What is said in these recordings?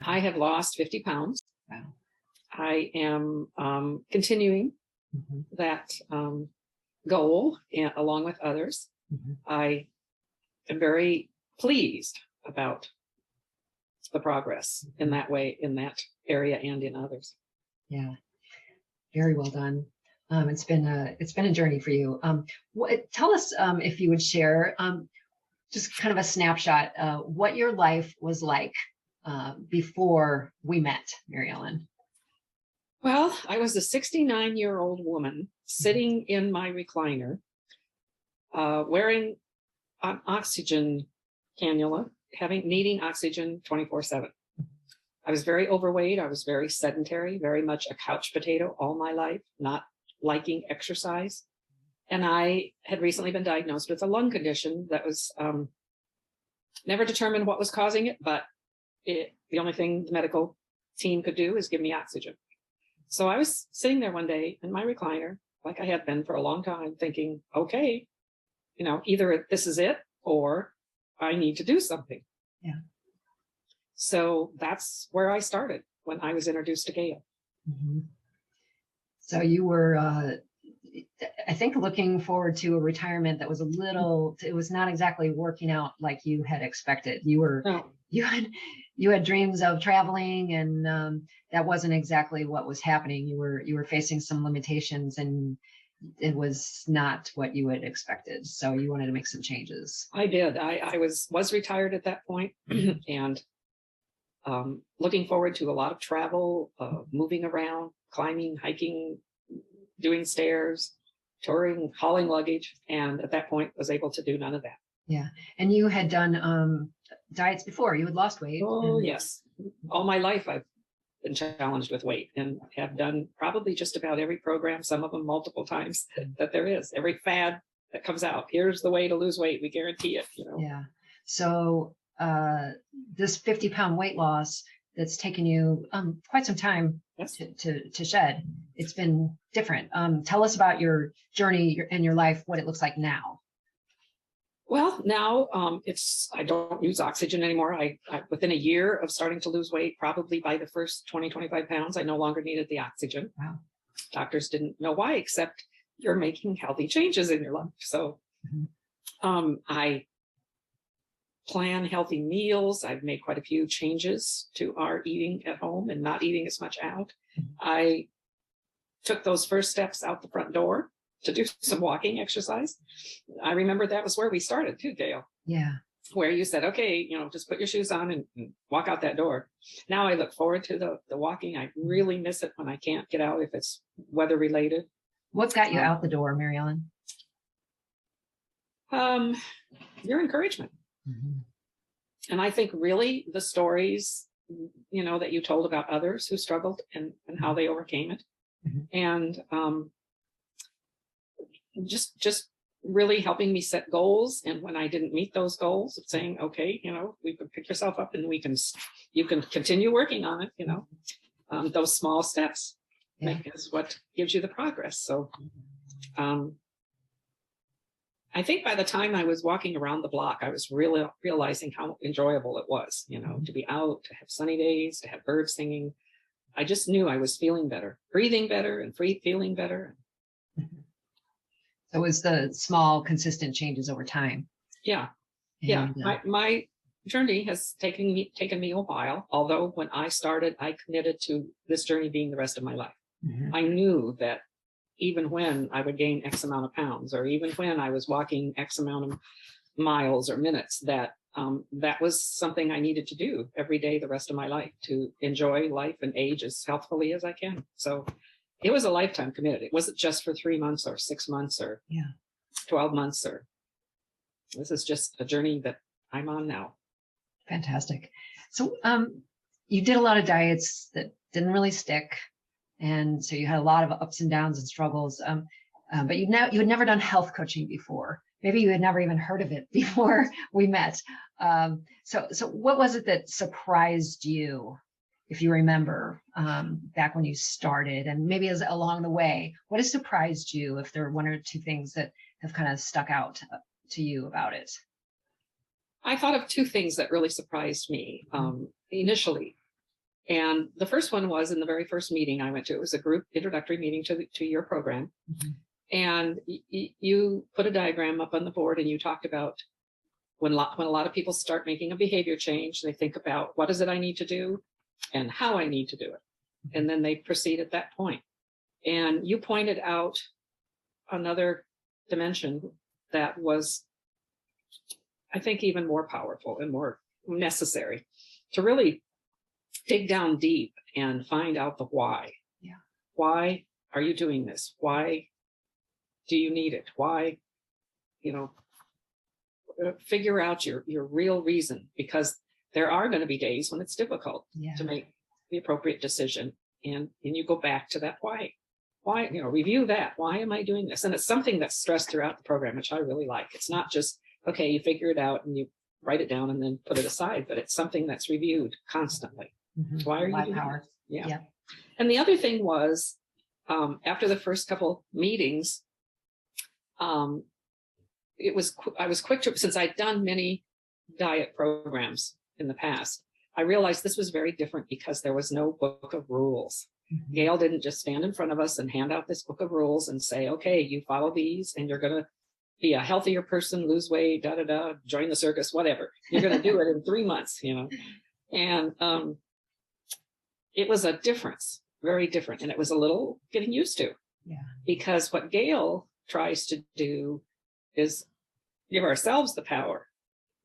I have lost 50 pounds. Wow. I am continuing that goal along with others. I am very pleased about the progress in that way, in that area and in others. Yeah, very well done. It's been a journey for you. Tell us if you would share just kind of a snapshot what your life was like before we met, Mary Ellen. Well, I was a 69-year-old woman sitting in my recliner, wearing an oxygen cannula, needing oxygen 24/7. I was very overweight. I was very sedentary, very much a couch potato all my life, not liking exercise. And I had recently been diagnosed with a lung condition that was never determined what was causing it, but the only thing the medical team could do is give me oxygen. So I was sitting there one day in my recliner, like I had been for a long time, thinking, okay, either this is it or I need to do something. Yeah. So that's where I started when I was introduced to Gayle. So you were, I think, looking forward to a retirement that was it was not exactly working out like you had expected. You had dreams of traveling, and that wasn't exactly what was happening. You were facing some limitations, and it was not what you had expected. So you wanted to make some changes. I did. I was retired at that point, and looking forward to a lot of travel, moving around, climbing, hiking, doing stairs, touring, hauling luggage. And at that point was able to do none of that. Yeah. And you had done diets before. You had lost weight. Oh, yes. All my life I've been challenged with weight and have done probably just about every program, some of them multiple times, that there is. Every fad that comes out, here's the way to lose weight. We guarantee it. Yeah. So this 50-pound weight loss that's taken you quite some time to shed. It's been different. Tell us about your journey and your life, what it looks like now. Well, now I don't use oxygen anymore. I within a year of starting to lose weight, probably by the first 20, 25 pounds, I no longer needed the oxygen. Wow. Doctors didn't know why, except you're making healthy changes in your life. So I plan healthy meals. I've made quite a few changes to our eating at home and not eating as much out. I took those first steps out the front door to do some walking exercise. I remember that was where we started too, Gayle. Yeah. Where you said, okay, just put your shoes on and walk out that door. Now I look forward to the walking. I really miss it when I can't get out if it's weather related. What got you out the door, Mary Ellen? Your encouragement. And I think really the stories, that you told about others who struggled and how they overcame it. And just really helping me set goals. And when I didn't meet those goals, of saying, okay, we can pick yourself up and you can continue working on it, those small steps is what gives you the progress. So I think by the time I was walking around the block, I was really realizing how enjoyable it was, to be out, to have sunny days, to have birds singing. I just knew I was feeling better, breathing better and feeling better. So it was the small, consistent changes over time. Yeah. My journey has taken me a while, although when I started, I committed to this journey being the rest of my life. I knew that even when I would gain X amount of pounds, or even when I was walking X amount of miles or minutes, that that was something I needed to do every day the rest of my life to enjoy life and age as healthfully as I can. So it was a lifetime committed. It wasn't just for 3 months or 6 months or 12 months. This is just a journey that I'm on now. Fantastic. So you did a lot of diets that didn't really stick. And so you had a lot of ups and downs and struggles, but you had never done health coaching before. Maybe you had never even heard of it before we met. So what was it that surprised you, if you remember, back when you started, and maybe as along the way, what has surprised you, if there are one or two things that have kind of stuck out to you about it? I thought of two things that really surprised me initially. And the first one was in the very first meeting I went to. It was a group introductory meeting to your program. And you put a diagram up on the board, and you talked about when a lot of people start making a behavior change, they think about what is it I need to do and how I need to do it. And then they proceed at that point. And you pointed out another dimension that was, I think, even more powerful and more necessary to really dig down deep and find out the why. Yeah. Why are you doing this? Why do you need it? Why, figure out your real reason, because there are going to be days when it's difficult to make the appropriate decision. And you go back to that why, review that. Why am I doing this? And it's something that's stressed throughout the program, which I really like. It's not just, okay, you figure it out and you write it down and then put it aside, but it's something that's reviewed constantly. Why are you doing this? Yeah. And the other thing was, after the first couple meetings, I was quick to, since I'd done many diet programs in the past, I realized this was very different because there was no book of rules. Gayle didn't just stand in front of us and hand out this book of rules and say, okay, you follow these and you're going to be a healthier person, lose weight, join the circus, whatever. You're going to do it in 3 months, And it was a difference, very different. And it was a little getting used to. Yeah. Because what Gayle tries to do is give ourselves the power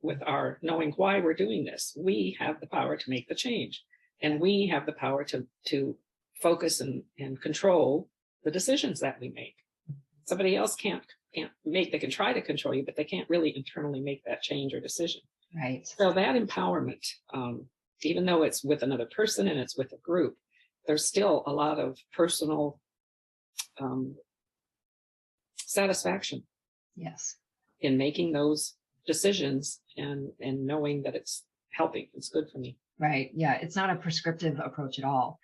with our knowing why we're doing this. We have the power to make the change, and we have the power to focus and control the decisions that we make. Somebody else can't make, they can try to control you, but they can't really internally make that change or decision. Right. So that empowerment, even though it's with another person and it's with a group, there's still a lot of personal satisfaction. Yes. In making those decisions and knowing that it's helping, it's good for me. Right. Yeah. It's not a prescriptive approach at all.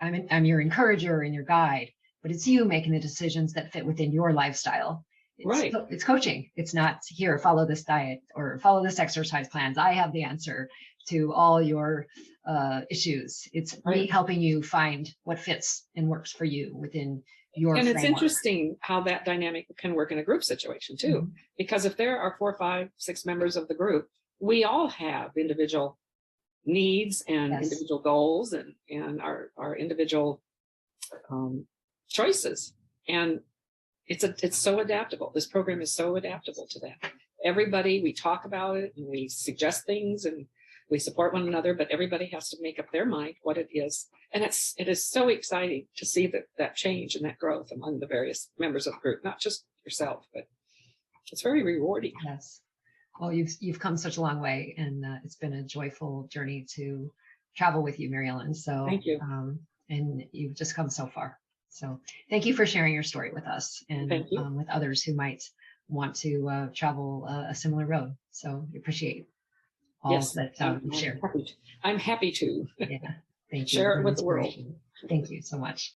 I'm your encourager and your guide, but it's you making the decisions that fit within your lifestyle. Right. It's coaching. It's not here, follow this diet or follow this exercise plans. I have the answer to all your issues. It's me helping you find what fits and works for you within your framework. It's interesting how that dynamic can work in a group situation too, because if there are 4, 5, 6 members of the group, we all have individual needs and individual goals and our individual choices. And it's so adaptable. This program is so adaptable to that. Everybody, we talk about it and we suggest things and we support one another, but everybody has to make up their mind what it is. And it is so exciting to see that change and that growth among the various members of the group, not just yourself, but it's very rewarding. Yes. Well, you've come such a long way, and it's been a joyful journey to travel with you, Mary Ellen. So thank you. And you've just come so far. So thank you for sharing your story with us and with others who might want to travel a similar road. So we appreciate all that you shared. I'm happy to. Yeah, thank you. Share it with the world. Thank you so much.